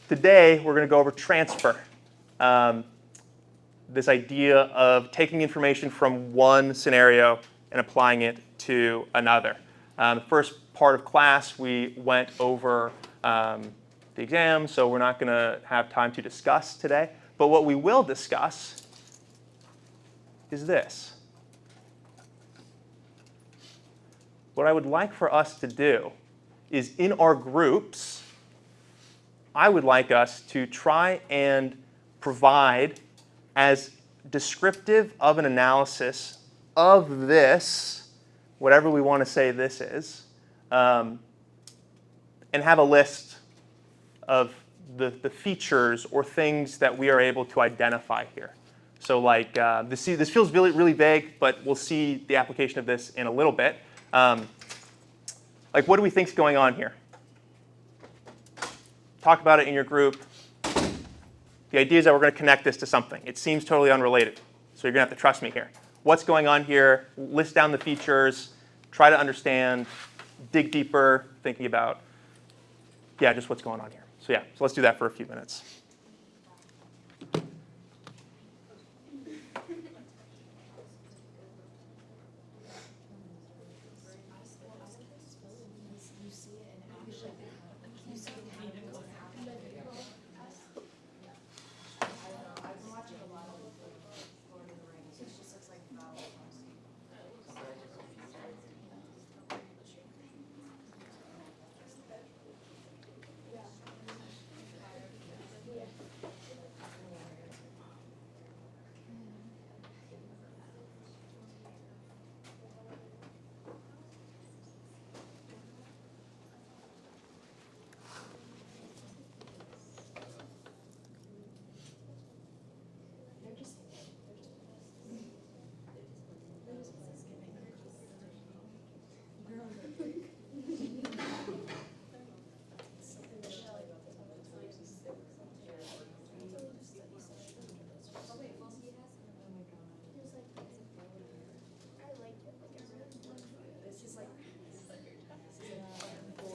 Today, we're going to go over transfer. This idea of taking information from one scenario and applying it to another. The first part of class, we went over the exam, so we're not going to have time to discuss today. But what we will discuss is this. What I would like for us to do is in our groups, I would like us to try and provide as descriptive of an analysis of this, whatever we want to say this is, and have a list of the features or things that we are able to identify here. So like, this feels really, really vague, but we'll see the application of this in a little bit. Like, what do we think is going on here? Talk about it in your group. The idea is that we're going to connect this to something. It seems totally unrelated, so you're going to have to trust me here. What's going on here? List down the features. Try to understand. Dig deeper, thinking about, just what's going on here. So let's do that for a few minutes.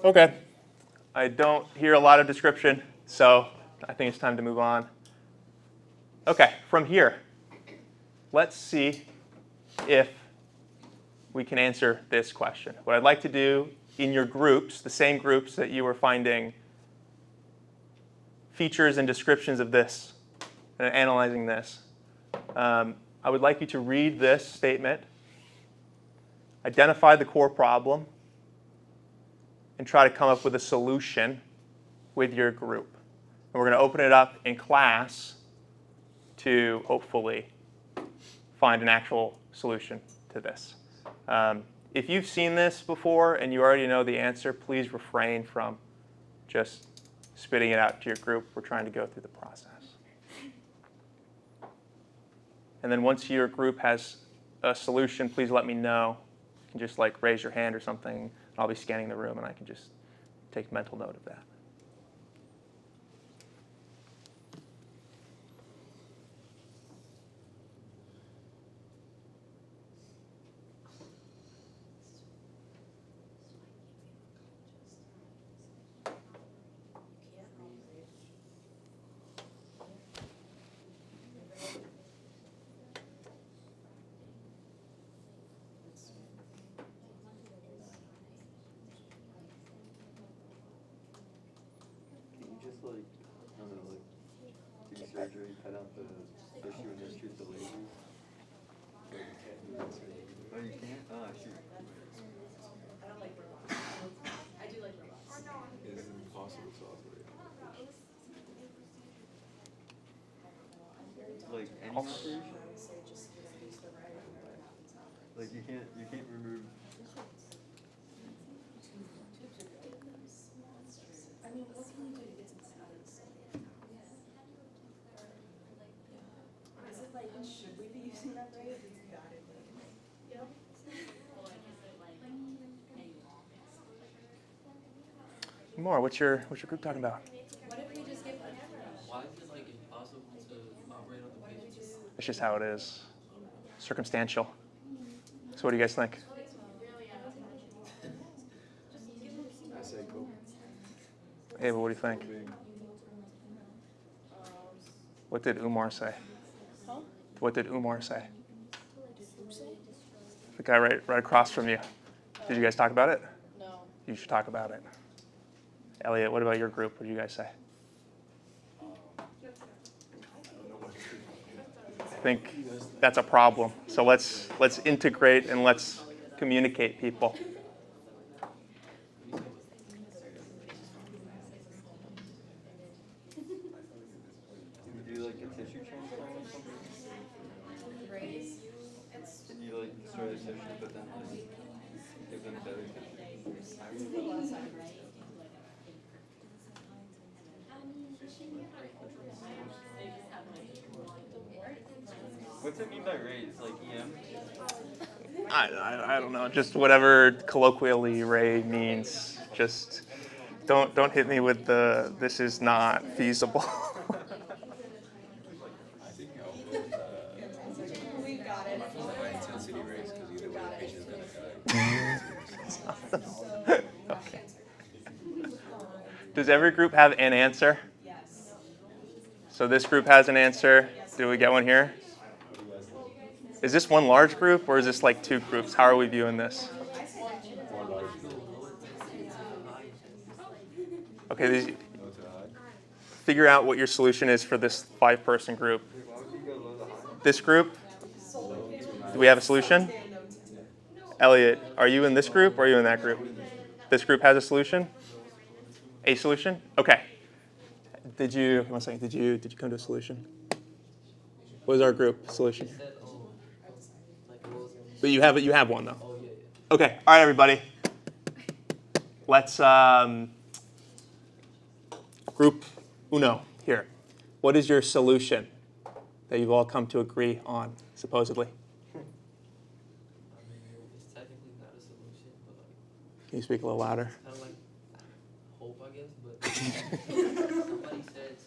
Okay. I don't hear a lot of description, so I think it's time to move on. Okay, from here, let's see if we can answer this question. What I'd like to do in your groups, the same groups that you were finding features and descriptions of this and analyzing this, I would like you to read this statement, identify the core problem, and try to come up with a solution with your group. And we're going to open it up in class to hopefully find an actual solution to this. If you've seen this before and you already know the answer, please refrain from just spitting it out to your group. We're trying to go through the process. And then once your group has a solution, please let me know. You can just raise your hand or something. I'll be scanning the room, and I can just take mental note of that. Do surgery, cut out the issue and then shoot the laser? Oh, you can't? Oh, shoot. I don't like robots. I do like robots. It's impossible to operate. Like any operation? Like you can't remove. I mean, what can you do to get something out of the cell? Is it should we be using that right? If it's chaotic, yep. More, what's your group talking about? What if we just get the camera? Why is it impossible to operate on the patients? It's just how it is. Circumstantial. So what do you guys think? I say cool. Ava, what do you think? What did Umar say? Huh? What did Umar say? Who say? The guy right across from you. Did you guys talk about it? No. You should talk about it. Elliot, what about your group? What did you guys say? I think that's a problem. So let's integrate and let's communicate people. Can we do like a tissue transplant or something? Raise. Can you like destroy the tissue, but then like give them better tissue? What's it mean by raise? Like EM? I don't know. Just whatever colloquially Ray means. Just don't hit me with the this is not feasible. I think I'll go with We got it. high intensity race because either way the patient's gonna die. Okay. Does every group have an answer? Yes. So this group has an answer. Do we get one here? Is this one large group or is this like two groups? How are we viewing this? Okay, No to high? figure out what your solution is for this 5-person group. Why would you go low to high? This group, do we have a solution? Elliot, are you in this group or are you in that group? This group has a solution? A solution? Okay. Did you come to a solution? What was our group solution? Said, like, what was it? But you have one though. Oh, yeah, yeah. Okay, all right, everybody. Let's group uno here. What is your solution that you've all come to agree on, supposedly? I mean, it's technically not a solution, but like, Can you speak a little louder? kind of like hope, I guess. But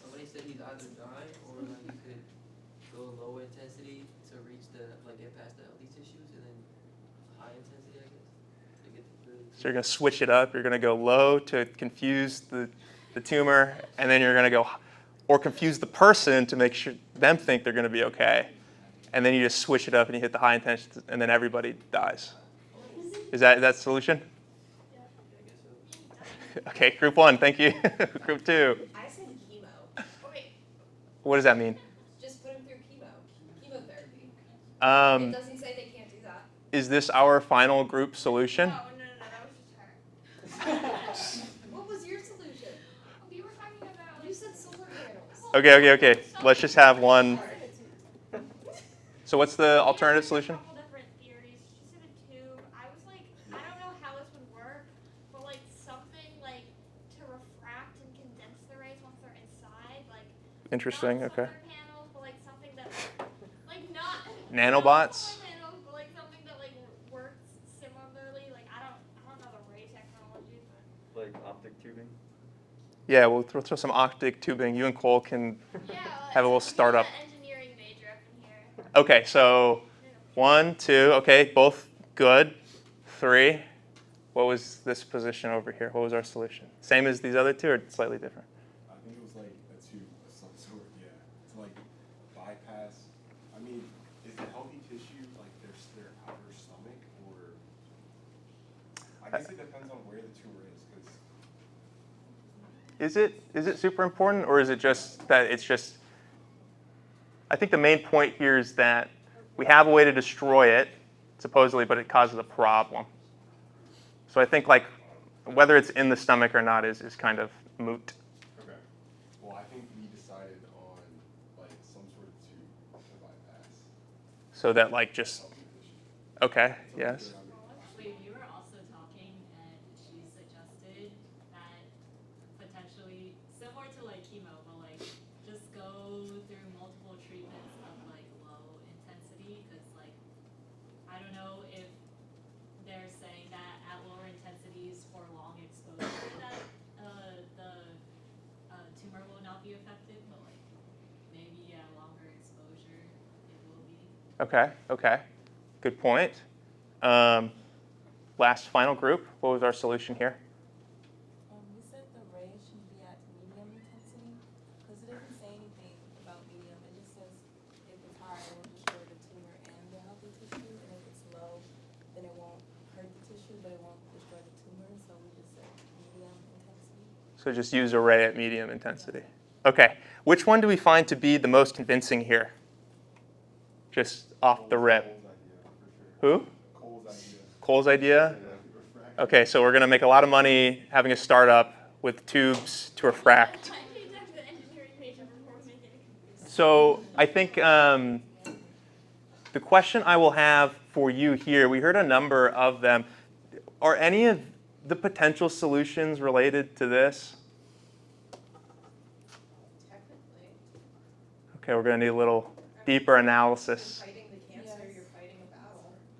somebody said he'd either die or like you could go low intensity to reach get past the healthy tissues, and then high intensity, I guess, to get the really. So you're going to switch it up. You're going to go low to confuse the tumor, and then you're going to go, or confuse the person to make sure them think they're going to be okay. And then you just switch it up and you hit the high intensity, and then everybody dies. Is that the solution? I guess so. Okay, group 1, thank you. Group 2, I said chemo. Oh, wait. what does that mean? Just put him through chemotherapy. It Um, doesn't say they can't do that. is this our final group solution? No, that was just her. What was your solution? We were talking about You said solar panels. Okay. Let's just have one. So what's the alternative solution? A couple different theories. She said a tube. I was like, I don't know how this would work, but like something like to refract and condense the rays once they're inside, like Interesting, not okay. solar panels, but like something that like not Nanobots? not solar panels, but like something that like works similarly. Like I don't know the ray technology, but Like optic tubing? Yeah, we'll throw some optic tubing. You and Cole can yeah. have a little startup. Engineering major up in here. Okay, so 1, 2, okay, both good. 3, what was this position over here? What was our solution? Same as these other two or slightly different? I think it was like a tube of some sort, yeah. To like bypass. I mean, is the healthy tissue like their outer stomach, or I guess it depends on where the tumor is, because Is it super important or is it just that it's just, I think the main point here is that we have a way to destroy it, supposedly, but it causes a problem. So I think like whether it's in the stomach or not is kind of moot. okay. Well, I think we decided on like some sort of tube to bypass So that like just, healthy tissue. okay, yes. Wait, you were also talking, and she suggested that potentially similar to like chemo, but like just go through multiple treatments of like low intensity, because like I don't know if they're saying that at lower intensities for long exposure that the tumor will not be affected, but like maybe at longer exposure it will be. Okay, good point. Last final group, what was our solution here? We said the ray should be at medium intensity because it doesn't say anything about medium So just use array at medium intensity. Okay, which one do we find to be the most convincing here? Just off the rip. Cole's idea, for sure. Who? Cole's idea. Cole's idea? Yeah, refract. Okay, so we're going to make a lot of money having a startup with tubes to refract. I need to have the engineering page up before we make it. So I think the question I will have for you here, we heard a number of them. Are any of the potential solutions related to this? Technically, Okay, we're going to need a little deeper analysis. fighting the cancer, you're fighting a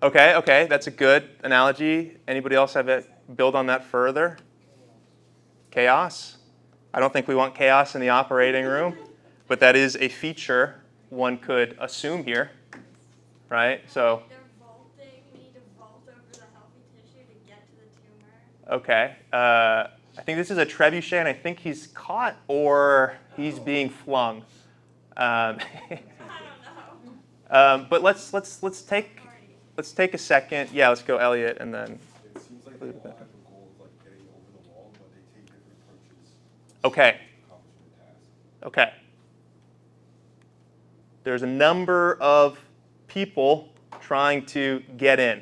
battle. Okay, that's a good analogy. Anybody else have it build on that further? Chaos? I don't think we want chaos in the operating room, but that is a feature one could assume here, right? So, They're vaulting. We need to vault over the healthy tissue to get to the tumor. okay. I think this is a trebuchet, and I think he's caught or he's being flung. I don't know. But let's take a second. Yeah, let's go Elliot, and then. It seems like they all have the goal of like getting over the wall, but they take different approaches Okay. to accomplishing the task. Okay. There's a number of people trying to get in.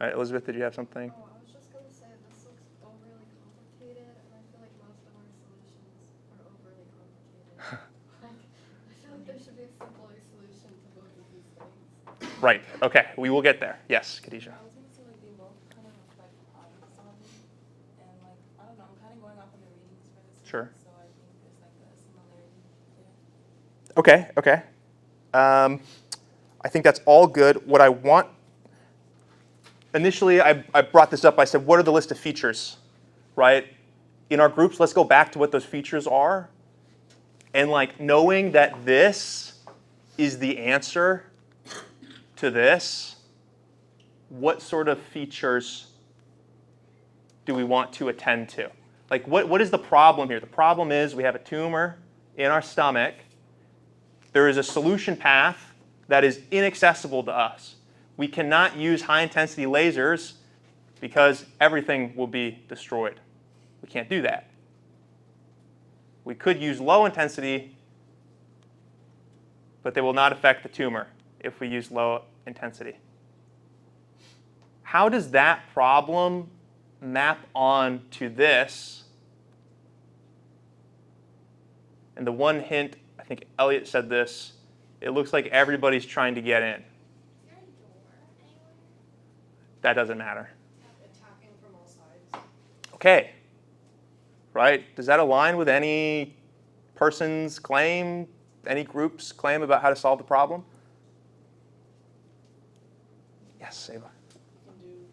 All right, Elizabeth, did you have something? Oh, I was just going to say, this looks overly complicated, and I feel like most of our solutions are overly complicated. I feel like there should be a simpler solution to both of these things. Right. Okay. We will get there. Yes, Khadijah. I was gonna say like they both kind of reflect problem solving, and like I don't know, I'm kind of going off on the readings for this. Sure. One, so I think there's like a similarity there. Okay. I think that's all good. What I want, initially I brought this up. I said, what are the list of features, right? In our groups, let's go back to what those features are. And like knowing that this is the answer to this, what sort of features do we want to attend to? Like what is the problem here? The problem is we have a tumor in our stomach. There is a solution path that is inaccessible to us. We cannot use high-intensity lasers because everything will be destroyed. We can't do that. We could use low intensity, but they will not affect the tumor if we use low intensity. How does that problem map on to this? And the one hint, I think Elliot said this, it looks like everybody's trying to get in. Is there a door anywhere? That doesn't matter. Attacking from all sides. Okay. Right? Does that align with any person's claim, any group's claim about how to solve the problem? Yes, Seva. You can do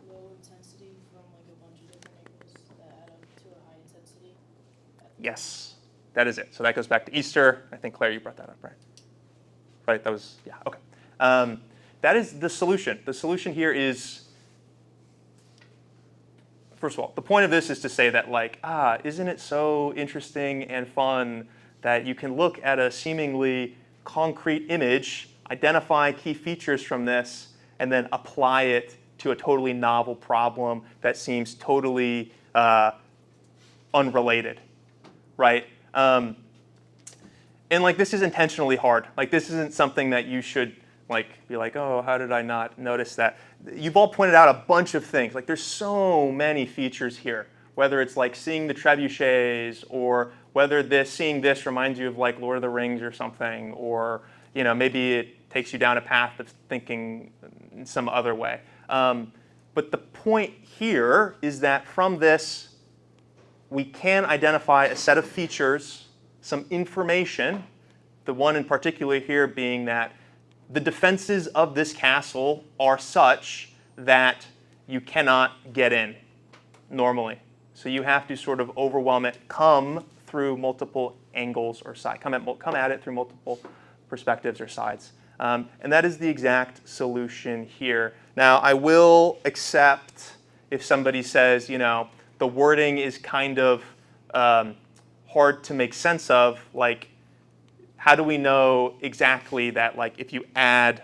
low intensity from like a bunch of different angles that add up to a high intensity. Yes, that is it. So that goes back to Easter. I think, Claire, you brought that up, right? Right, that was, yeah, okay. That is the solution. The solution here is, first of all, the point of this is to say that like, isn't it so interesting and fun that you can look at a seemingly concrete image, identify key features from this, and then apply it to a totally novel problem that seems totally unrelated, right? And like this is intentionally hard. Like this isn't something that you should like be like, oh, how did I not notice that? You've all pointed out a bunch of things. Like there's so many features here, whether it's like seeing the trebuchets or whether seeing this reminds you of like Lord of the Rings or something, or maybe it takes you down a path of thinking in some other way. But the point here is that from this, we can identify a set of features, some information, the one in particular here being that the defenses of this castle are such that you cannot get in normally. So you have to sort of overwhelm it, come through multiple angles or sides, come at it through multiple perspectives or sides. And that is the exact solution here. Now, I will accept if somebody says, the wording is kind of hard to make sense of, like, how do we know exactly that, like, if you add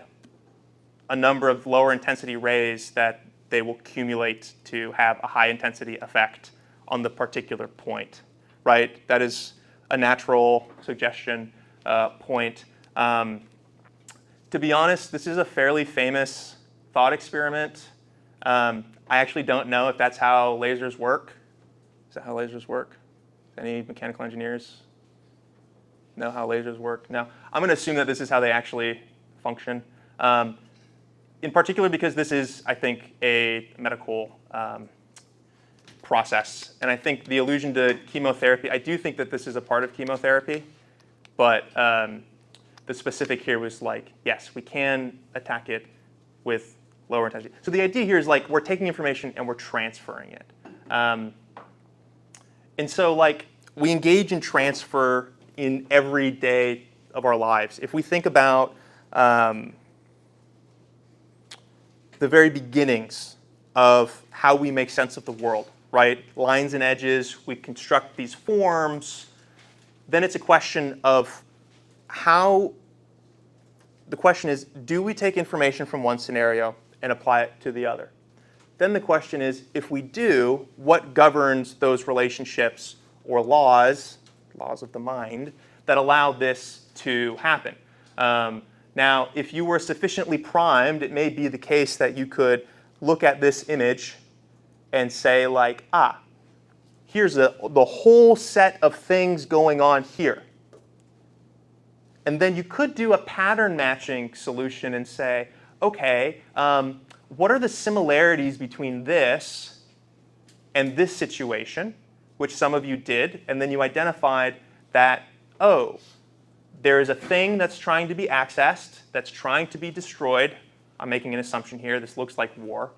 a number of lower intensity rays that they will accumulate to have a high intensity effect on the particular point? right? That is a natural suggestion point. To be honest, this is a fairly famous thought experiment. I actually don't know if that's how lasers work. Is that how lasers work? Any mechanical engineers know how lasers work? No. I'm going to assume that this is how they actually function. In particular because this is, I think, a medical process. And I think the allusion to chemotherapy, I do think that this is a part of chemotherapy. But the specific here was like, yes, we can attack it with lower intensity. So the idea here is like we're taking information and we're transferring it. And so like we engage in transfer in every day of our lives. If we think about the very beginnings of how we make sense of the world, right? Lines and edges, we construct these forms. Then it's a question of how, the question is, do we take information from one scenario and apply it to the other? Then the question is, if we do, what governs those relationships or laws of the mind, that allow this to happen? Now, if you were sufficiently primed, it may be the case that you could look at this image and say like, here's the whole set of things going on here. And then you could do a pattern matching solution and say, okay, what are the similarities between this and this situation, which some of you did, and then you identified that, oh, there is a thing that's trying to be accessed, that's trying to be destroyed. I'm making an assumption here. This looks like war.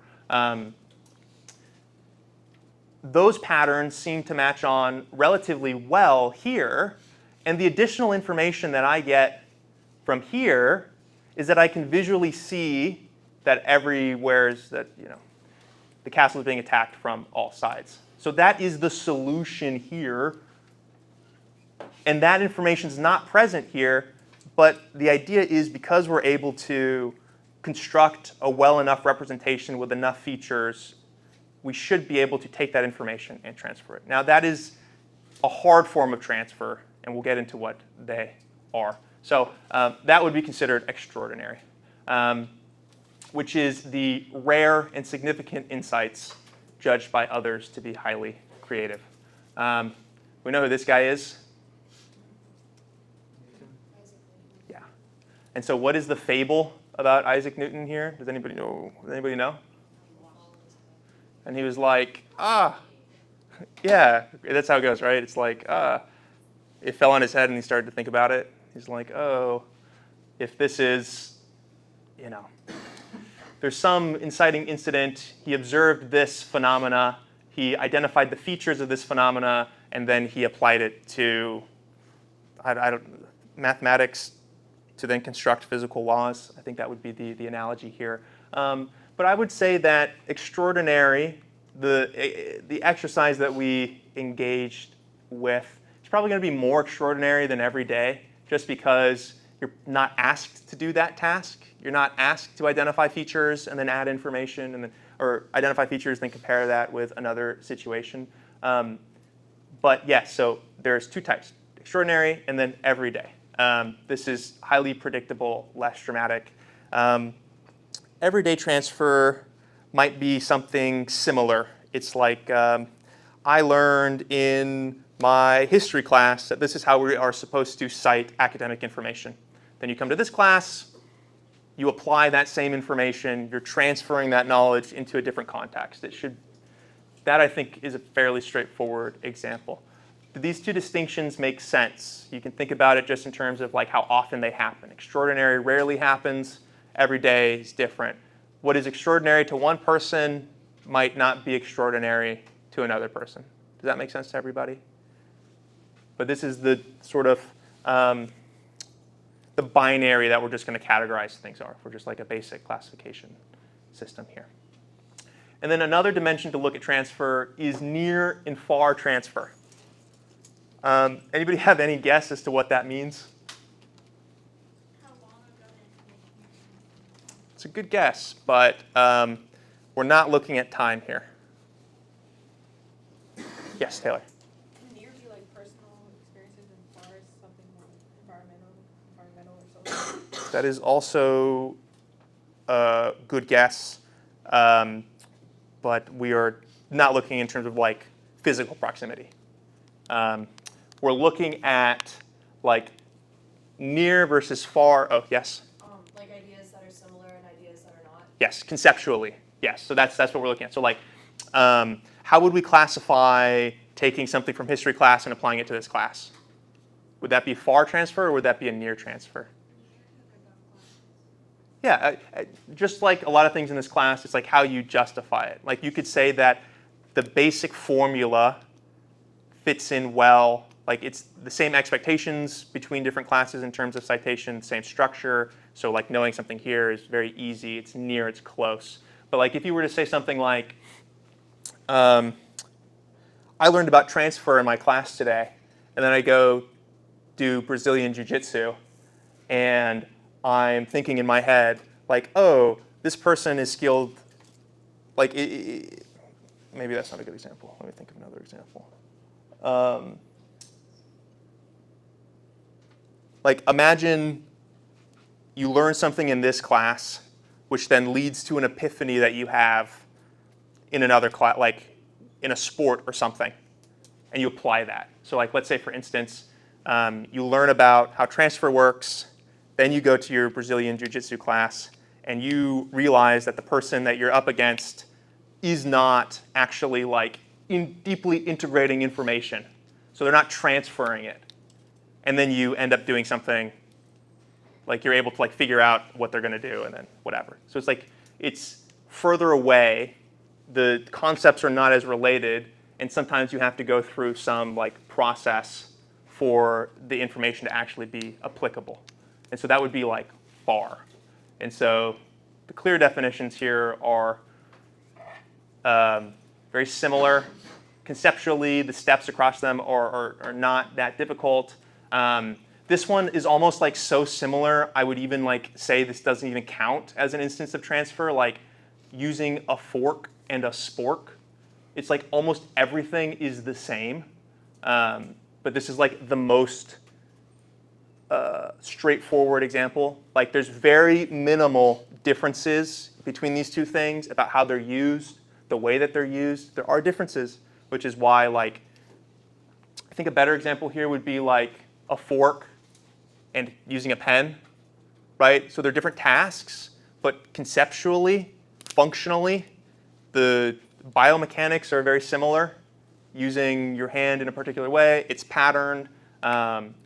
Those patterns seem to match on relatively well here. And the additional information that I get from here is that I can visually see that everywhere is that, the castle is being attacked from all sides. So that is the solution here. And that information is not present here, but the idea is because we're able to construct a well enough representation with enough features, we should be able to take that information and transfer it. Now that is a hard form of transfer, and we'll get into what they are. So that would be considered extraordinary, which is the rare and significant insights judged by others to be highly creative. We know who this guy is? Yeah. And so what is the fable about Isaac Newton here? Does anybody know? And he was like, yeah, that's how it goes, right? It's like, it fell on his head and he started to think about it. He's like, oh, if this is, there's some inciting incident, he observed this phenomena, he identified the features of this phenomena, and then he applied it to mathematics to then construct physical laws. I think that would be the analogy here. But I would say that extraordinary, the exercise that we engaged with, is probably going to be more extraordinary than every day, just because you're not asked to do that task. You're not asked to identify features and then add information, and then, or identify features, then compare that with another situation. But yes, so there's two types: extraordinary and then everyday. This is highly predictable, less dramatic. Everyday transfer might be something similar. It's like I learned in my history class that this is how we are supposed to cite academic information. Then you come to this class, you apply that same information, you're transferring that knowledge into a different context. That I think is a fairly straightforward example. Do these two distinctions make sense? You can think about it just in terms of like how often they happen. Extraordinary rarely happens. Every day is different. What is extraordinary to one person might not be extraordinary to another person. Does that make sense to everybody? But this is the sort of the binary that we're just going to categorize things are. We're just like a basic classification system here. And then another dimension to look at transfer is near and far transfer. Anybody have any guess as to what that means? How long ago did information? It's a good guess, but we're not looking at time here. Yes, Taylor. Can near be like person That is also a good guess, but we are not looking in terms of like physical proximity. We're looking at like near versus far. Oh, yes? Like ideas that are similar and ideas that are not. Yes, conceptually. Yes, so that's what we're looking at. So like, how would we classify taking something from history class and applying it to this class? Would that be far transfer or would that be a near transfer? Yeah, just like a lot of things in this class, it's like how you justify it. Like you could say that the basic formula fits in well, like it's the same expectations between different classes in terms of citation, same structure. So like knowing something here is very easy, it's near, it's close. But like if you were to say something like, I learned about transfer in my class today, and then I go do Brazilian Jiu-Jitsu, and I'm thinking in my head, like, oh, this person is skilled, like, maybe that's not a good example. Let me think of another example. Like, imagine you learn something in this class, which then leads to an epiphany that you have in another class, like in a sport or something, and you apply that. So like, let's say, for instance, you learn about how transfer works, then you go to your Brazilian Jiu-Jitsu class, and you realize that the person that you're up against is not actually like deeply integrating information. So they're not transferring it. And then you end up doing something, like you're able to like figure out what they're going to do and then whatever. So it's like, it's further away, the concepts are not as related, and sometimes you have to go through some like process for the information to actually be applicable. And so that would be like far. And so the clear definitions here are very similar. Conceptually, the steps across them are not that difficult. This one is almost like so similar, I would even like say this doesn't even count as an instance of transfer, like using a fork and a spork. It's like almost everything is the same, but this is like the most straightforward example. Like there's very minimal differences between these two things about how they're used, the way that they're used. There are differences, which is why like, I think a better example here would be like a fork and using a pen, right? So they're different tasks, but conceptually, functionally, the biomechanics are very similar. Using your hand in a particular way, it's patterned,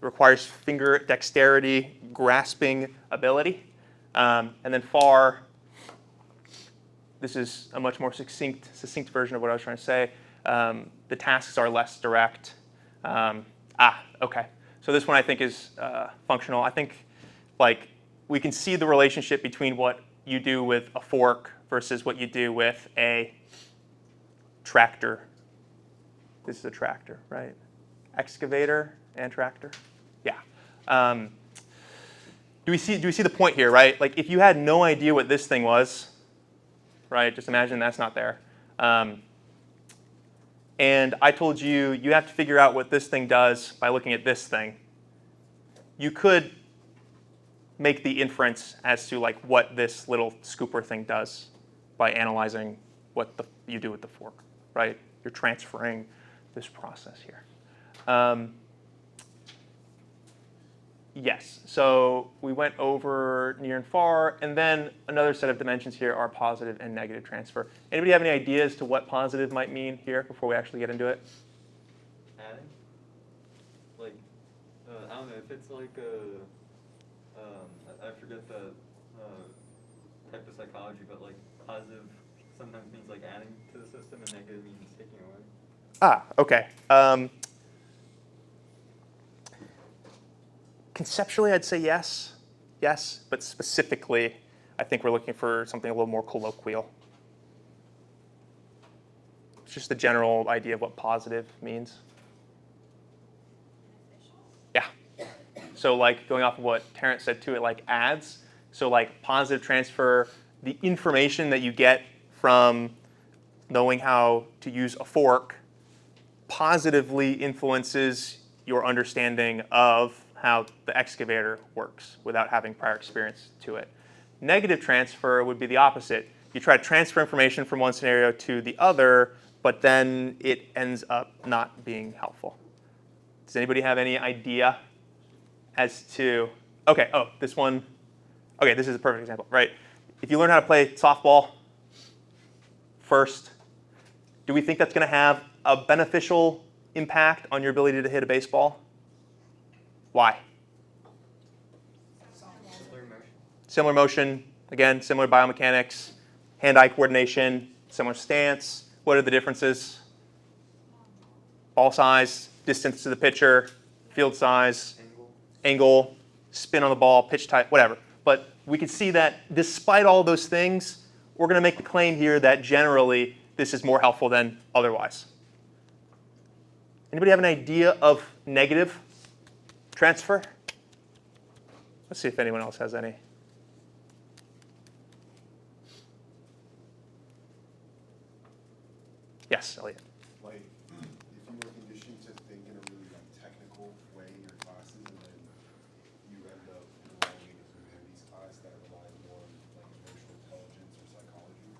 requires finger dexterity, grasping ability. And then far, this is a much more succinct version of what I was trying to say. The tasks are less direct. Okay. So this one I think is functional. I think like we can see the relationship between what you do with a fork versus what you do with a tractor. This is a tractor, right? Excavator and tractor. Yeah. Do we see the point here, right? Like if you had no idea what this thing was, right? Just imagine that's not there. And I told you, you have to figure out what this thing does by looking at this thing. You could make the inference as to like what this little scooper thing does by analyzing what you do with the fork, right? You're transferring this process here. Yes, so we went over near and far, and then another set of dimensions here are positive and negative transfer. Anybody have any ideas to what positive might mean here before we actually get into it? Adding? Like, I don't know, if it's like I forget the type of psychology, but like positive sometimes means like adding to the system and negative means taking away. Okay. Conceptually, I'd say yes, but specifically, I think we're looking for something a little more colloquial. It's just the general idea of what positive means. Yeah. So like going off of what Terrence said too, it like adds. So like positive transfer, the information that you get from knowing how to use a fork positively influences your understanding of how the excavator works without having prior experience to it. Negative transfer would be the opposite. You try to transfer information from one scenario to the other, but then it ends up not being helpful. Does anybody have any idea as to, okay, oh, this one, okay, this is a perfect example, right? If you learn how to play softball first, do we think that's going to have a beneficial impact on your ability to hit a baseball? Why? Similar motion. Similar motion, again, similar biomechanics, hand-eye coordination, similar stance. What are the differences? Ball size, distance to the pitcher, field size, angle, spin on the ball, pitch type, whatever. But we can see that despite all those things, we're going to make the claim here that generally this is more helpful than otherwise. Anybody have an idea of negative transfer? Let's see if anyone else has any. Yes, Elliot. Like, if you were conditioned to think in a really like technical way in your classes, and then you end up enrolling into a humanities class that relies more on like emotional intelligence or psychology,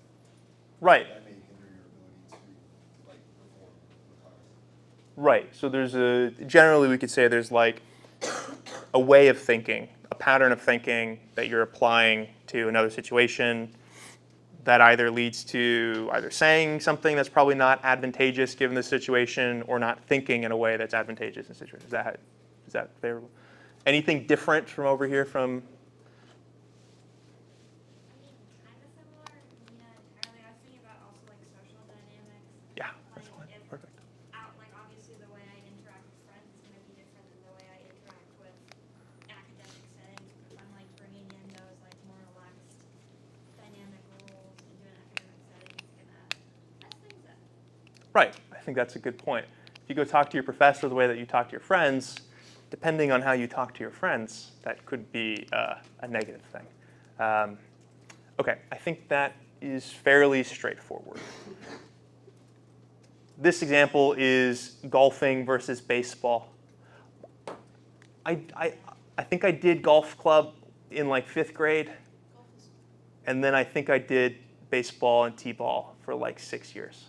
Right. that may hinder your ability to like perform the class. Right. So there's a, generally we could say there's like a way of thinking, a pattern of thinking that you're applying to another situation that either leads to either saying something that's probably not advantageous given the situation or not thinking in a way that's advantageous in the situation. Is that favorable? Anything different from over here from? Kind of similar, not entirely. I was thinking about also like social dynamics. Yeah, that's Like, fine. if Perfect. like obviously the way I interact with friends is going to be different than the way I interact with academic settings. If I'm like bringing in those like more relaxed dynamic roles into an academic setting, it's going to mess things up. Right. I think that's a good point. If you go talk to your professor the way that you talk to your friends, depending on how you talk to your friends, that could be a negative thing. Okay, I think that is fairly straightforward. This example is golfing versus baseball. I think I did golf club in like 5th grade, and then I think I did baseball and t-ball for like 6 years.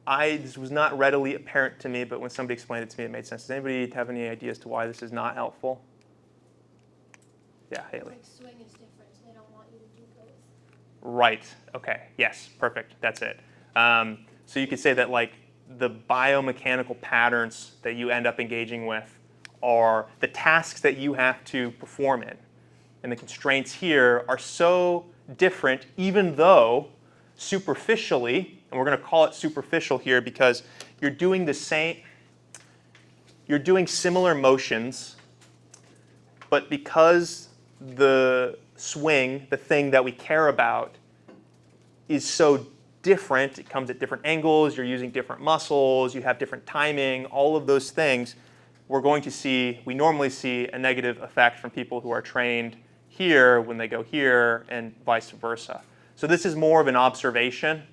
This was not readily apparent to me, but when somebody explained it to me, it made sense. Does anybody have any idea as to why this is not helpful? Yeah, Haley. Like swing is different, so they don't want you to do both. Right. Okay. Yes. Perfect. That's it. So you could say that like the biomechanical patterns that you end up engaging with are the tasks that you have to perform in, and the constraints here are so different, even though superficially, and we're going to call it superficial here because you're doing the same, you're doing similar motions, but because the swing, the thing that we care about, is so different, it comes at different angles, you're using different muscles, you have different timing, all of those things, we normally see a negative effect from people who are trained here when they go here and vice versa. So this is more of an observation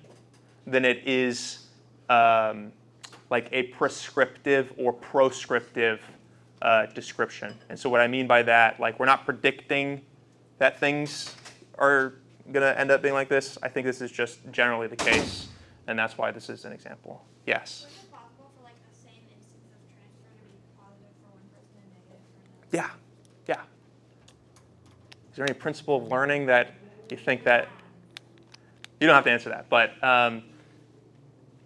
than it is like a prescriptive or proscriptive description. And so what I mean by that, like we're not predicting that things are going to end up being like this. I think this is just generally the case, and that's why this is an example. Yes? Was it possible for like the same instance of transfer to be positive for one person and negative for another? Yeah. Yeah. Is there any principle of learning that you think that? You don't have to answer that, but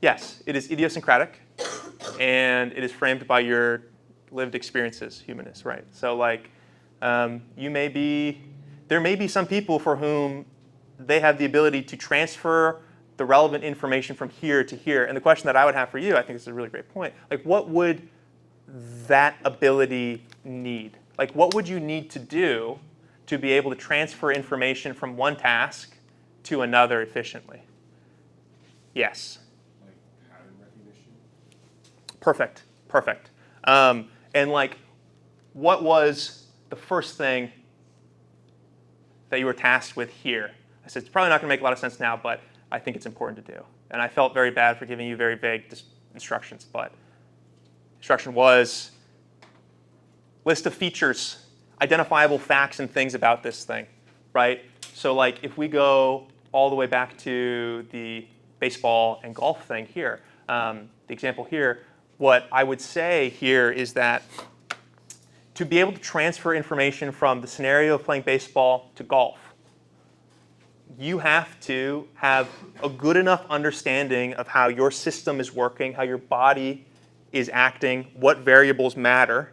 yes, it is idiosyncratic, and it is framed by your lived experiences, humanists, right? So like, there may be some people for whom they have the ability to transfer the relevant information from here to here. And the question that I would have for you, I think this is a really great point, like what would that ability need? Like what would you need to do to be able to transfer information from one task to another efficiently? Yes? Like pattern recognition. Perfect, perfect. And like, what was the first thing that you were tasked with here? I said, it's probably not going to make a lot of sense now, but I think it's important to do. And I felt very bad for giving you very vague instructions, but instruction was list of features, identifiable facts and things about this thing, right? So like if we go all the way back to the baseball and golf thing here, the example here, what I would say here is that to be able to transfer information from the scenario of playing baseball to golf, you have to have a good enough understanding of how your system is working, how your body is acting, what variables matter.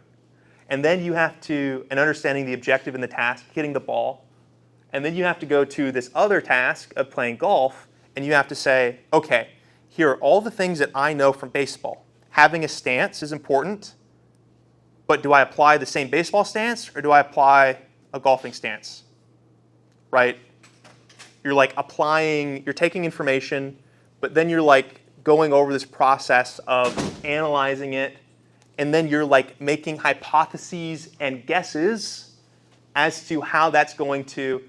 And then you have to, and understanding the objective in the task, hitting the ball. And then you have to go to this other task of playing golf, and you have to say, okay, here are all the things that I know from baseball. Having a stance is important, but do I apply the same baseball stance, or do I apply a golfing stance, right? You're like applying, you're taking information, but then you're like going over this process of analyzing it, and then you're like making hypotheses and guesses as to how that's going to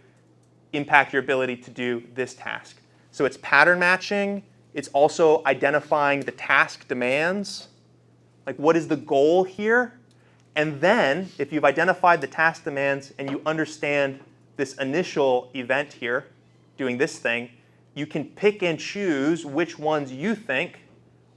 impact your ability to do this task. So it's pattern matching. It's also identifying the task demands. Like what is the goal here? And then if you've identified the task demands and you understand this initial event here, doing this thing, you can pick and choose which ones you think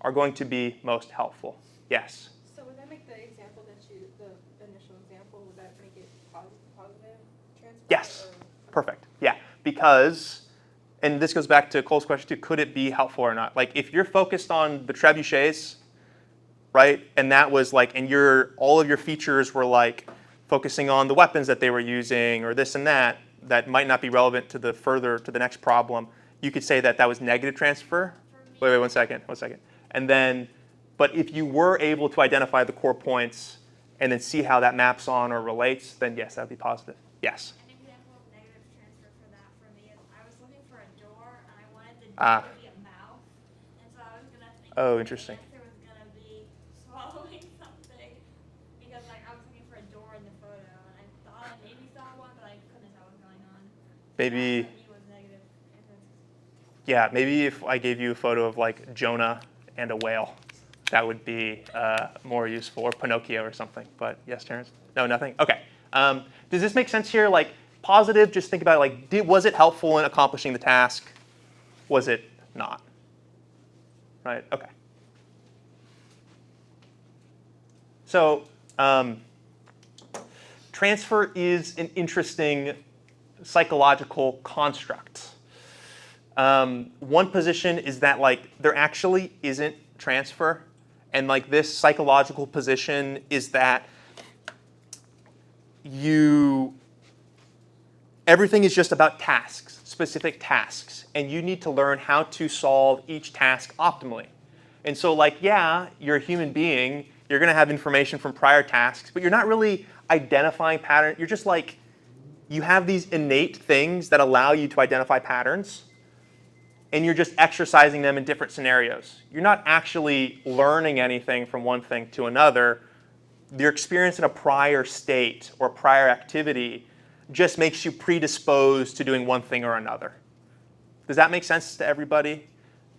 are going to be most helpful. Yes? So would that make the example the initial example, would that make it positive transfer? Yes. Or? Perfect. Yeah. Because, and this goes back to Cole's question too, could it be helpful or not? Like if you're focused on the trebuchets, right, and that was like, and all of your features were like focusing on the weapons that they were using or this and that might not be relevant to the next problem, you could say that that was negative transfer. Wait, one second. And then, but if you were able to identify the core points and then see how that maps on or relates, then yes, that would be positive. Yes? An example of negative transfer for that for me is I was looking for a door and I wanted the door to be a mouth. And so I was going to think Oh, the interesting. answer was going to be swallowing something because like I was looking for a door in the photo and I thought I maybe saw one, but I couldn't tell what was going on. Maybe, That for me was negative. yeah, maybe if I gave you a photo of like Jonah and a whale, that would be more useful, or Pinocchio or something. But yes, Terrence? No, nothing? Okay. Does this make sense here? Like positive, just think about it like, was it helpful in accomplishing the task? Was it not? Right, okay. So transfer is an interesting psychological construct. One position is that like there actually isn't transfer, and like this psychological position is that everything is just about tasks, specific tasks, and you need to learn how to solve each task optimally. And so like, yeah, you're a human being, you're gonna have information from prior tasks, but you're not really identifying patterns. You're just like, you have these innate things that allow you to identify patterns, and you're just exercising them in different scenarios. You're not actually learning anything from one thing to another. Your experience in a prior state or prior activity just makes you predisposed to doing one thing or another. Does that make sense to everybody?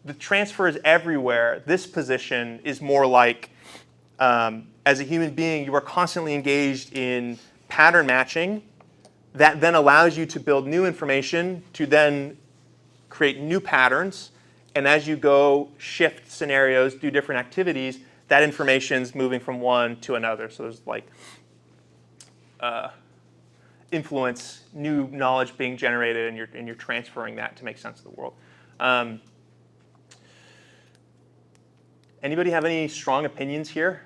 The transfer is everywhere. This position is more like, as a human being, you are constantly engaged in pattern matching that then allows you to build new information to then create new patterns. And as you go shift scenarios, do different activities, that information's moving from one to another. So there's like influence, new knowledge being generated, and you're transferring that to make sense of the world. Anybody have any strong opinions here?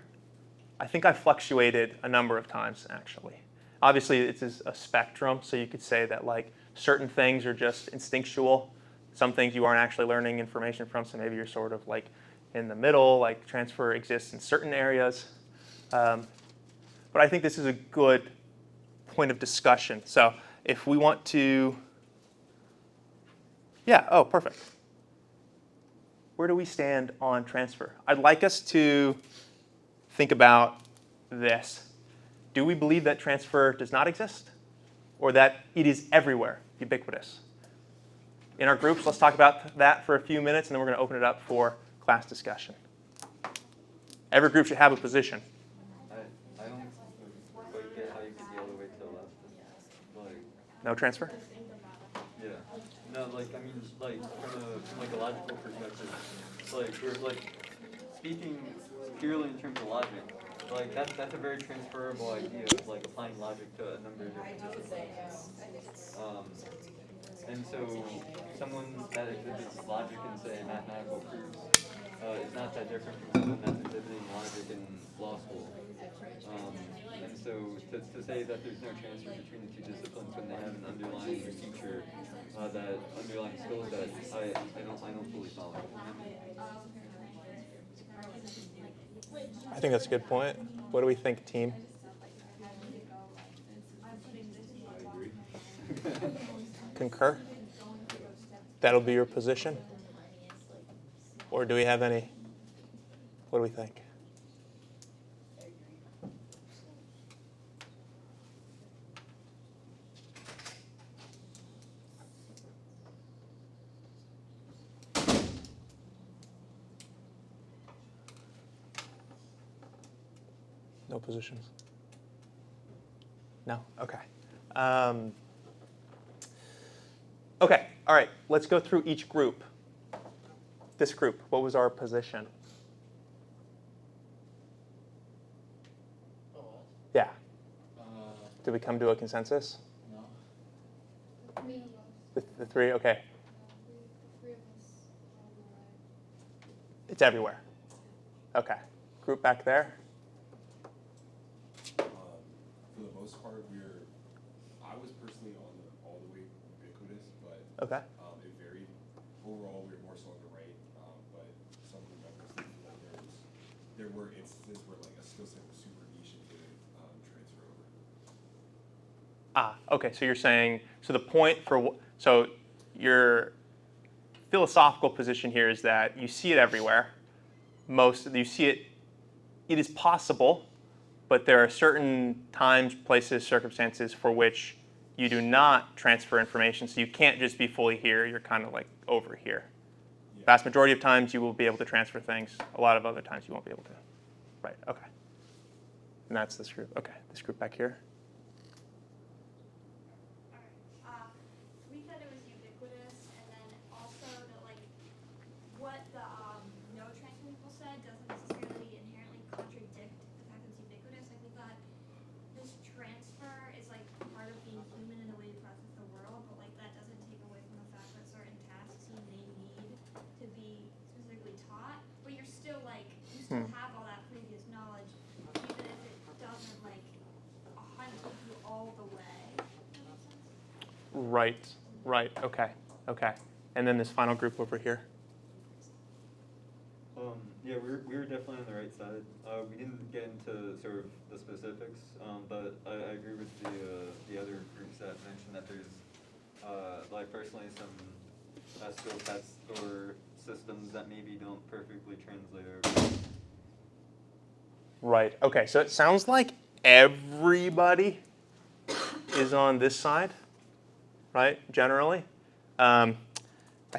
I think I fluctuated a number of times, actually. Obviously, it's a spectrum, so you could say that like certain things are just instinctual. Some things you aren't actually learning information from, so maybe you're sort of like in the middle, like transfer exists in certain areas. But I think this is a good point of discussion. So if we want to, yeah, oh, perfect. Where do we stand on transfer? I'd like us to think about this. Do we believe that transfer does not exist, or that it is everywhere, ubiquitous? In our groups, let's talk about that for a few minutes, and then we're going to open it up for class discussion. Every group should have a position. I don't. Go No transfer? Yeah. No, like, I mean, like, from like a logical perspective, like, we're like, speaking purely in terms of logic, like, that's a very transferable idea of like applying logic to a number of different disciplines. And so someone that exhibits logic in, say, mathematical proofs, is not that different from someone that's exhibiting logic in law school. And so to say that there's no transfer between the two disciplines when they have an underlying feature, that underlying skill set, I don't fully follow. I think that's a good point. What do we think, team? Concur? That'll be your position? Or do we have any? What do we think? No positions? No? Okay. Okay, all right, let's go through each group. This group, what was our position? Oh, what? Yeah. Did we come to a consensus? No. Me and us. The three? Okay. The three of us on the right. It's everywhere. Okay. Group back there? For the most part, I was personally all the way ubiquitous, but Okay. it varied. Overall, we were more so on the right, but some of the members did feel like there were instances where like a skill set was super niche and didn't transfer over. Okay, so you're saying, so the point so your philosophical position here is that you see it everywhere. You see it, it is possible, but there are certain times, places, circumstances for which you do not transfer information, so you can't just be fully here, you're kind of like over here. Yeah. Vast majority of times you will be able to transfer things, a lot of other times you won't be able to. Right, okay. And that's this group, okay, this group back here. We said it was ubiquitous, and then also that like what the no transfer people said doesn't necessarily inherently contradict the fact that it's ubiquitous. Like we thought this transfer is like part of being human in the way we process the world, but like that doesn't take away from the fact that certain tasks you may need to be specifically taught, but you're still like you still have all that previous knowledge, even if it doesn't like 100 you all the way. Does that make sense? Right, okay. And then this final group over here. Yeah, we were definitely on the right side. We didn't get into sort of the specifics, but I agree with the other groups that mentioned that there's, like personally, some skill sets or systems that maybe don't perfectly translate over. Right, okay, so it sounds like everybody is on this side, right, generally. I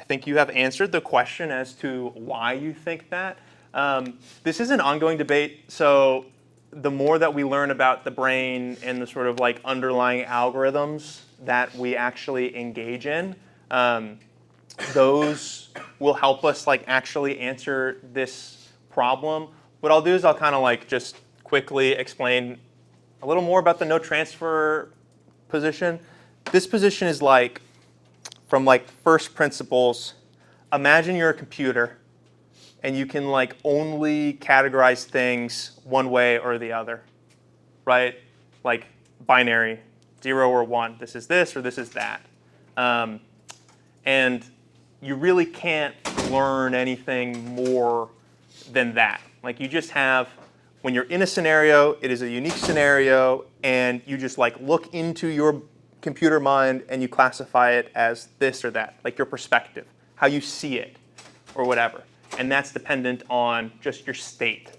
think you have answered the question as to why you think that. This is an ongoing debate, so the more that we learn about the brain and the sort of like underlying algorithms that we actually engage in, those will help us like actually answer this problem. What I'll do is I'll kind of like just quickly explain a little more about the no transfer position. This position is like, from like first principles, imagine you're a computer and you can like only categorize things one way or the other, right? Like binary, 0 or 1. This is this or this is that. And you really can't learn anything more than that. Like you just have, when you're in a scenario, it is a unique scenario, and you just like look into your computer mind and you classify it as this or that, like your perspective, how you see it, or whatever. And that's dependent on just your state.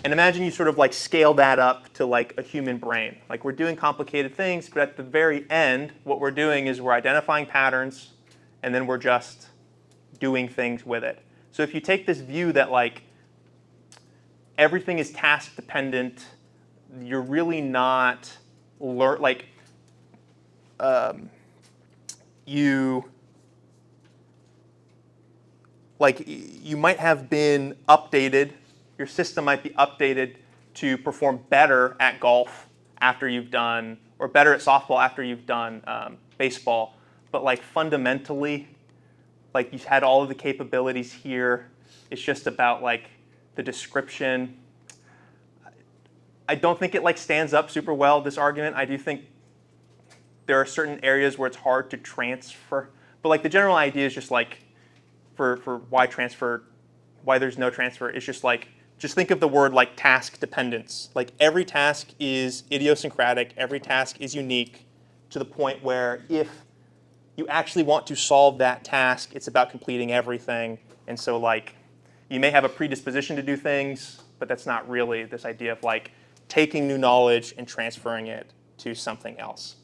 And imagine you sort of like scale that up to like a human brain. Like we're doing complicated things, but at the very end, what we're doing is we're identifying patterns, and then we're just doing things with it. So if you take this view that like everything is task dependent, you're really not like you you might have been updated, your system might be updated to perform better at golf after you've done, or better at softball after you've done baseball. But like fundamentally, like you've had all of the capabilities here. It's just about like the description. I don't think it like stands up super well, this argument. I do think there are certain areas where it's hard to transfer. But like the general idea is just like for why there's no transfer, is just like, just think of the word like task dependence. Like every task is idiosyncratic, every task is unique to the point where if you actually want to solve that task, it's about completing everything. And so like you may have a predisposition to do things, but that's not really this idea of like taking new knowledge and transferring it to something else.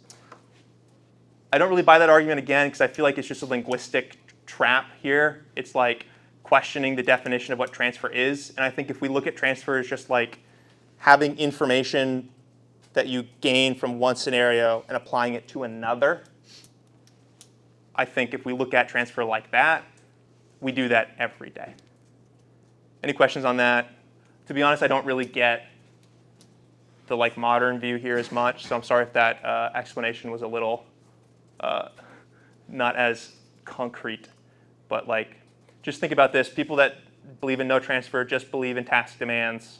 I don't really buy that argument again because I feel like it's just a linguistic trap here. It's like questioning the definition of what transfer is. And I think if we look at transfer as just like having information that you gain from one scenario and applying it to another, I think if we look at transfer like that, we do that every day. Any questions on that? To be honest, I don't really get the like modern view here as much, so I'm sorry if that explanation was a little not as concrete. But like, just think about this. People that believe in no transfer just believe in task demands.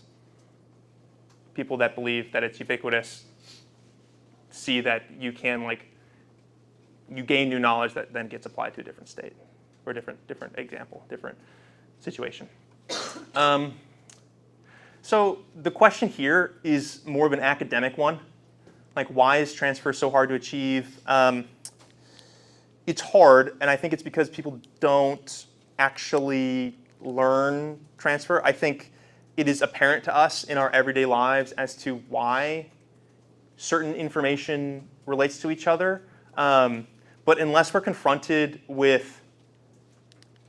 People that believe that it's ubiquitous see that you can like, you gain new knowledge that then gets applied to a different state or different example, different situation. So the question here is more of an academic one. Like, why is transfer so hard to achieve? It's hard, and I think it's because people don't actually learn transfer. I think it is apparent to us in our everyday lives as to why certain information relates to each other. But unless we're confronted with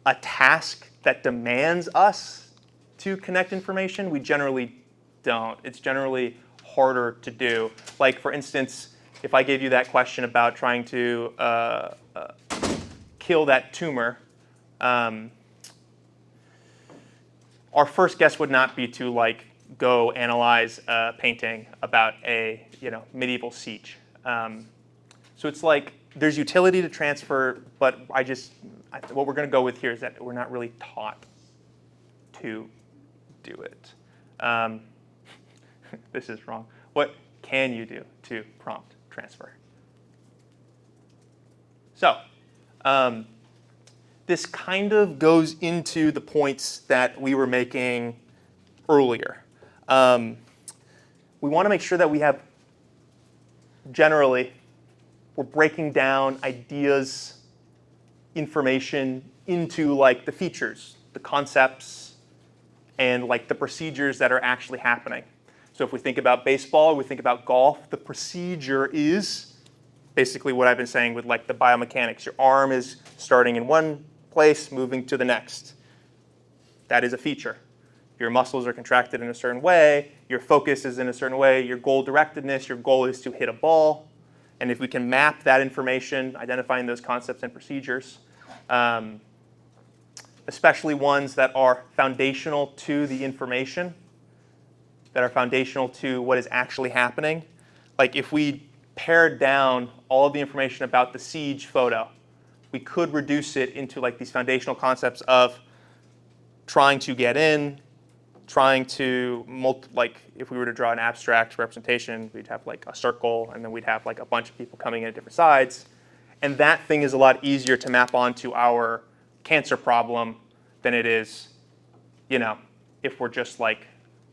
a task that demands us to connect information, we generally don't. It's generally harder to do. Like, for instance, if I gave you that question about trying to kill that tumor, our first guess would not be to like go analyze a painting about a medieval siege. So it's like there's utility to transfer, but what we're going to go with here is that we're not really taught to do it. This is wrong. What can you do to prompt transfer? So this kind of goes into the points that we were making earlier. We want to make sure that we have, generally, we're breaking down ideas, information into like the features, the concepts, and like the procedures that are actually happening. So if we think about baseball, we think about golf, the procedure is basically what I've been saying with like the biomechanics. Your arm is starting in one place, moving to the next. That is a feature. Your muscles are contracted in a certain way, your focus is in a certain way, your goal directedness, your goal is to hit a ball. And if we can map that information, identifying those concepts and procedures, especially ones that are foundational to the information, that are foundational to what is actually happening. Like if we pared down all of the information about the siege photo, we could reduce it into like these foundational concepts of trying to get in, trying to, like if we were to draw an abstract representation, we'd have like a circle, and then we'd have like a bunch of people coming in at different sides. And that thing is a lot easier to map onto our cancer problem than it is, if we're just like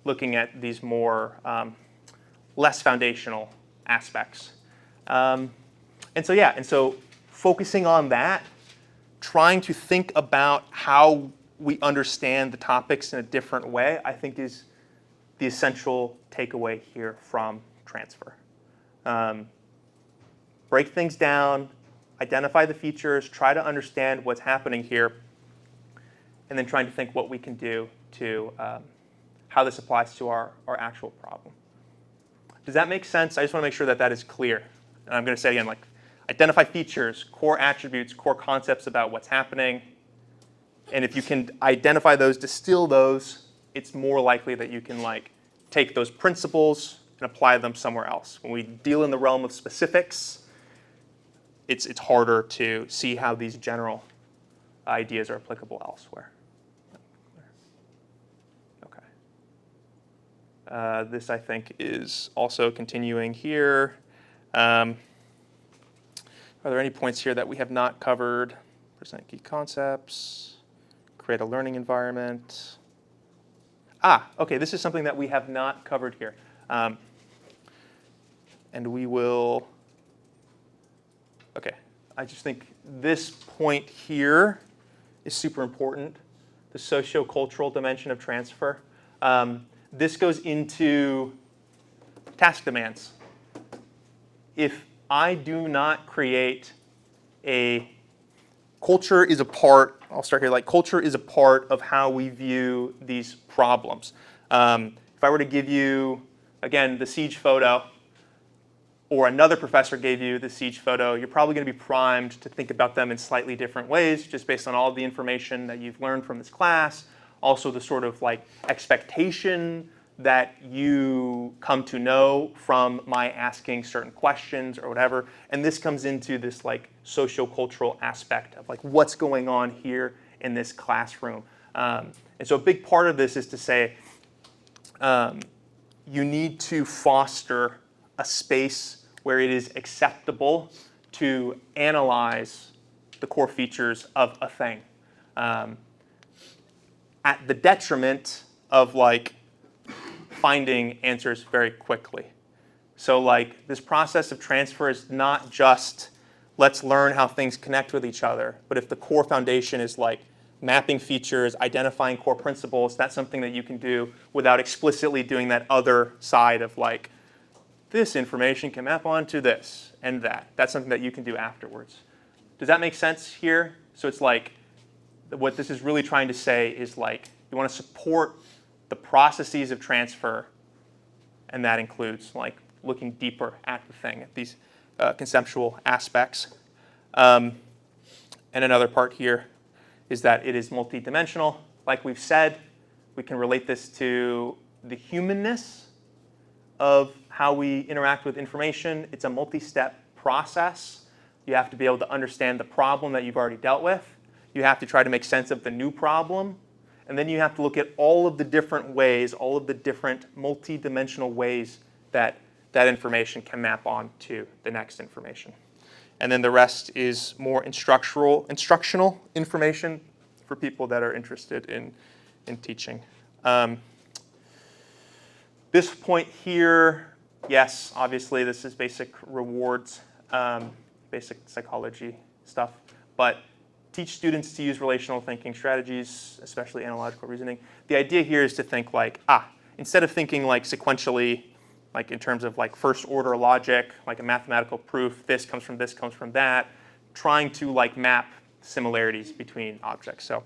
looking at these more less foundational aspects. And so focusing on that, trying to think about how we understand the topics in a different way, I think is the essential takeaway here from transfer. Break things down, identify the features, try to understand what's happening here, and then trying to think what we can do to how this applies to our actual problem. Does that make sense? I just want to make sure that that is clear. And I'm going to say again, like, identify features, core attributes, core concepts about what's happening. And if you can identify those, distill those, it's more likely that you can like take those principles and apply them somewhere else. When we deal in the realm of specifics, it's harder to see how these general ideas are applicable elsewhere. Okay. This, I think, is also continuing here. Are there any points here that we have not covered? Present key concepts, create a learning environment. Okay, this is something that we have not covered here. And we will, okay, I just think this point here is super important, the socio-cultural dimension of transfer. This goes into task demands. If I do not create culture is a part, I'll start here, like culture is a part of how we view these problems. If I were to give you, again, the siege photo, or another professor gave you the siege photo, you're probably going to be primed to think about them in slightly different ways, just based on all of the information that you've learned from this class, also the sort of like expectation that you come to know from my asking certain questions or whatever. And this comes into this like socio-cultural aspect of like what's going on here in this classroom. And so a big part of this is to say you need to foster a space where it is acceptable to analyze the core features of a thing at the detriment of like finding answers very quickly. So like this process of transfer is not just let's learn how things connect with each other, but if the core foundation is like mapping features, identifying core principles, that's something that you can do without explicitly doing that other side of like, this information can map onto this and that. That's something that you can do afterwards. Does that make sense here? So it's like, what this is really trying to say is like, you want to support the processes of transfer, and that includes like looking deeper at the thing, at these conceptual aspects. And another part here is that it is multidimensional. Like we've said, we can relate this to the humanness of how we interact with information. It's a multi-step process. You have to be able to understand the problem that you've already dealt with. You have to try to make sense of the new problem. And then you have to look at all of the different ways, all of the different multi-dimensional ways that that information can map onto the next information. And then the rest is more instructional information for people that are interested in teaching. This point here, yes, obviously this is basic rewards, basic psychology stuff, but teach students to use relational thinking strategies, especially analogical reasoning. The idea here is to think like, instead of thinking like sequentially, like in terms of like first order logic, like a mathematical proof, this comes from that, trying to like map similarities between objects. So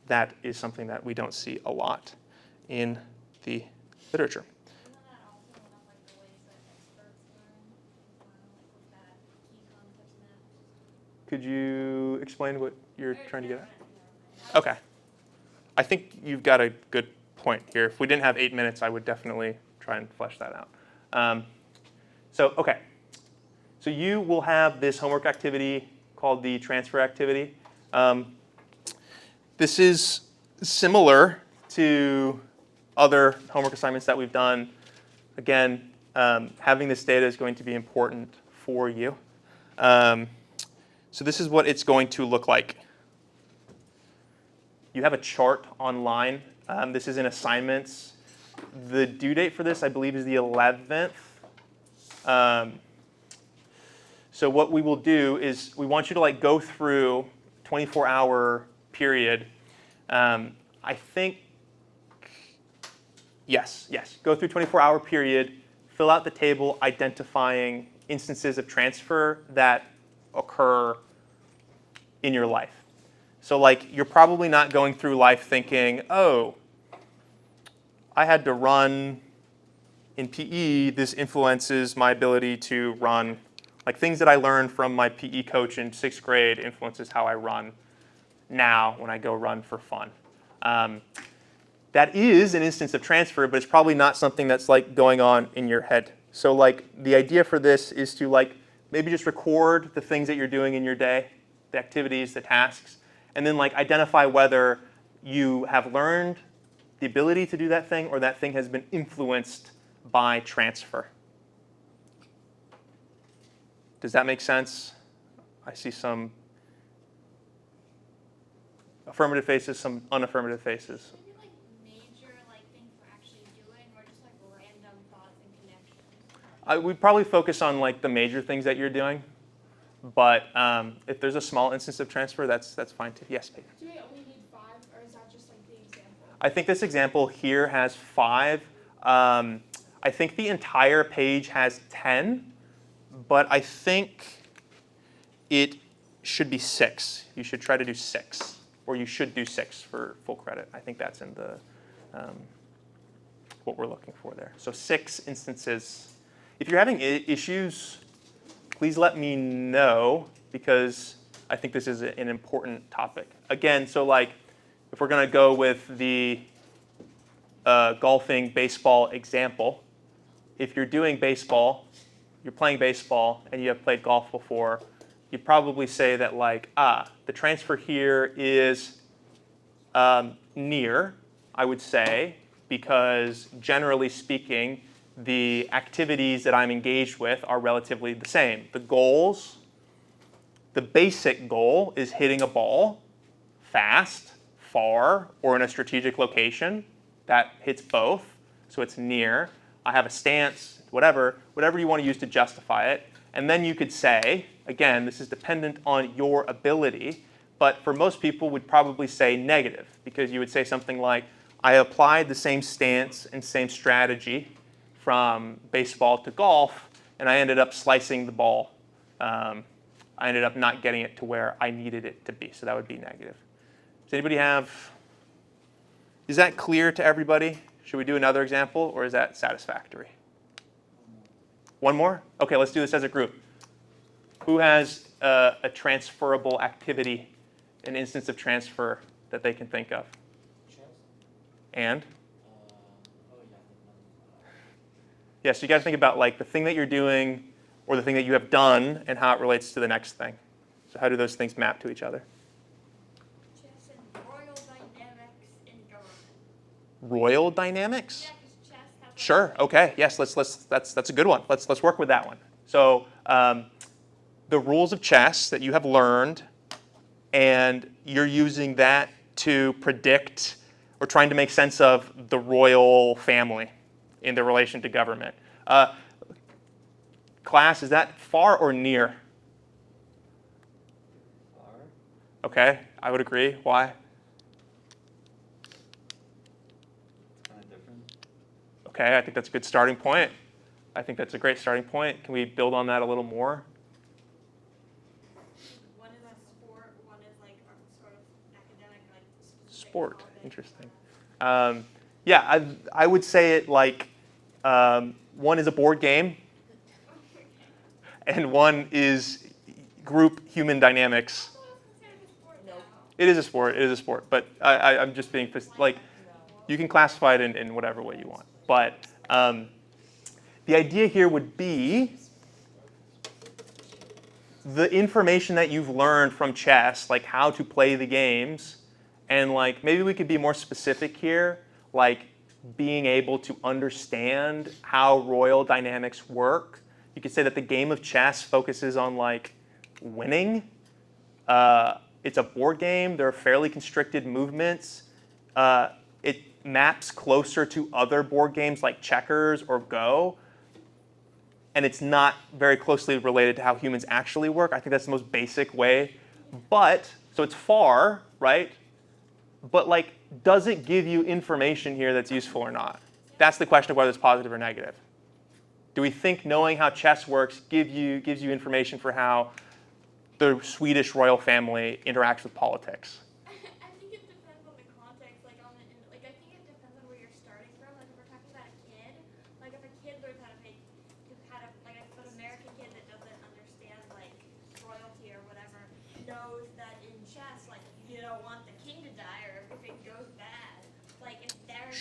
that is something that we don't see a lot in the literature. Isn't that also one of like the ways that experts learn as well, like with that key concepts map? Could you explain what you're trying to get at? Yeah. Okay. I think you've got a good point here. If we didn't have 8 minutes, I would definitely try and flesh that out. Okay. So you will have this homework activity called the transfer activity. This is similar to other homework assignments that we've done. Again, having this data is going to be important for you. So this is what it's going to look like. You have a chart online. This is in assignments. The due date for this, I believe, is the 11th. So what we will do is we want you to like go through 24-hour period. I think, yes, go through 24-hour period, fill out the table identifying instances of transfer that occur in your life. So like you're probably not going through life thinking, oh, I had to run in PE, this influences my ability to run Like things that I learned from my PE coach in 6th grade influences how I run now when I go run for fun. That is an instance of transfer, but it's probably not something that's like going on in your head. So like the idea for this is to like maybe just record the things that you're doing in your day, the activities, the tasks, and then like identify whether you have learned the ability to do that thing or that thing has been influenced by transfer. Does that make sense? I see some affirmative faces, some unaffirmative faces. Maybe like major like things we're actually doing, or just like random thoughts and connections. We'd probably focus on like the major things that you're doing, but if there's a small instance of transfer, that's fine too. Yes, Peyton. Do we only need 5, or is that just like the example? I think this example here has 5. I think the entire page has 10, but I think it should be 6. You should try to do 6, or you should do 6 for full credit. I think that's in the what we're looking for there. So 6 instances. If you're having issues, please let me know, because I think this is an important topic. Again, so like if we're going to go with the golfing baseball example, if you're doing baseball, you're playing baseball, and you have played golf before, you'd probably say that like, the transfer here is near, I would say, because generally speaking, the activities that I'm engaged with are relatively the same. The goals, the basic goal is hitting a ball fast, far, or in a strategic location. That hits both, so it's near. I have a stance, whatever you want to use to justify it. And then you could say, again, this is dependent on your ability, but for most people would probably say negative, because you would say something like, I applied the same stance and same strategy from baseball to golf, and I ended up slicing the ball. I ended up not getting it to where I needed it to be, so that would be negative. Does anybody have, is that clear to everybody? Should we do another example, or is that satisfactory? One more? Okay, let's do this as a group. Who has a transferable activity, an instance of transfer that they can think of? And? Yeah, so you got to think about like the thing that you're doing or the thing that you have done and how it relates to the next thing. So how do those things map to each other? Chess and royal dynamics in government. Royal dynamics? Yeah, 'cause chess has like, Sure. Okay. Yes. That's a good one. Let's work with that one. So the rules of chess that you have learned, and you're using that to predict or trying to make sense of the royal family in their relation to government. Class, is that far or near? Far. Okay. I would agree. Why? It's kind of different. Okay. I think that's a good starting point. I think that's a great starting point. Can we build on that a little more? one is a sport, one is like a sort of academic, like specific Sport. topic. Interesting. Yeah, I would say it like one is a board game, and one is group human dynamics. I thought it was considered a sport now. It is a sport. It is a sport. But I'm just being like, you can classify it in whatever way you want. But the idea here would be the information that you've learned from chess, like how to play the games, and like maybe we could be more specific here, like being able to understand how royal dynamics work. You could say that the game of chess focuses on like winning. It's a board game. There are fairly constricted movements. It maps closer to other board games like checkers or Go. And it's not very closely related to how humans actually work. I think that's the most basic way. But, so it's far, right? But like, does it give you information here that's useful or not? That's the question of whether it's positive or negative. Do we think knowing how chess works gives you information for how the Swedish royal family interacts with politics? I think it depends on the context, like I think it depends on where you're starting from. Like if we're talking about a kid, like if a kid learns how to like an American kid that doesn't understand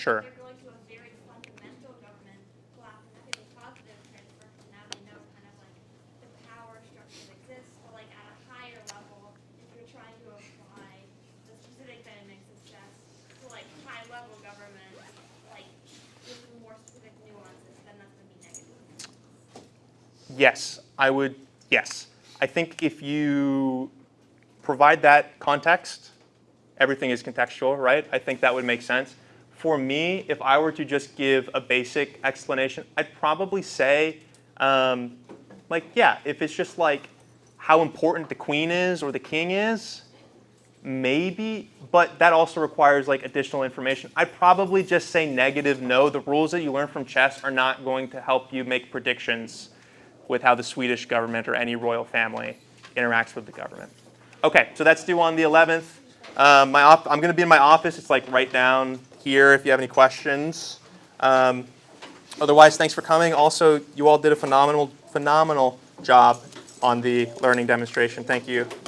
Sure. They're going to a very fundamental government block, and I think a positive transfer, because now they know kind of like the power structure that exists, but like at a higher level, if you're trying to apply the specific dynamics of chess to like high level government, like with more specific nuances, then that's gonna be negative. Yes, I would, yes. I think if you provide that context, everything is contextual, right? I think that would make sense. For me, if I were to just give a basic explanation, I'd probably say, like, yeah, if it's just like how important the queen is or the king is, maybe, but that also requires like additional information. I'd probably just say negative no. The rules that you learn from chess are not going to help you make predictions with how the Swedish government or any royal family interacts with the government. Okay, so that's due on the 11th. I'm going to be in my office. It's like right down here if you have any questions. Otherwise, thanks for coming. Also, you all did a phenomenal job on the learning demonstration. Thank you.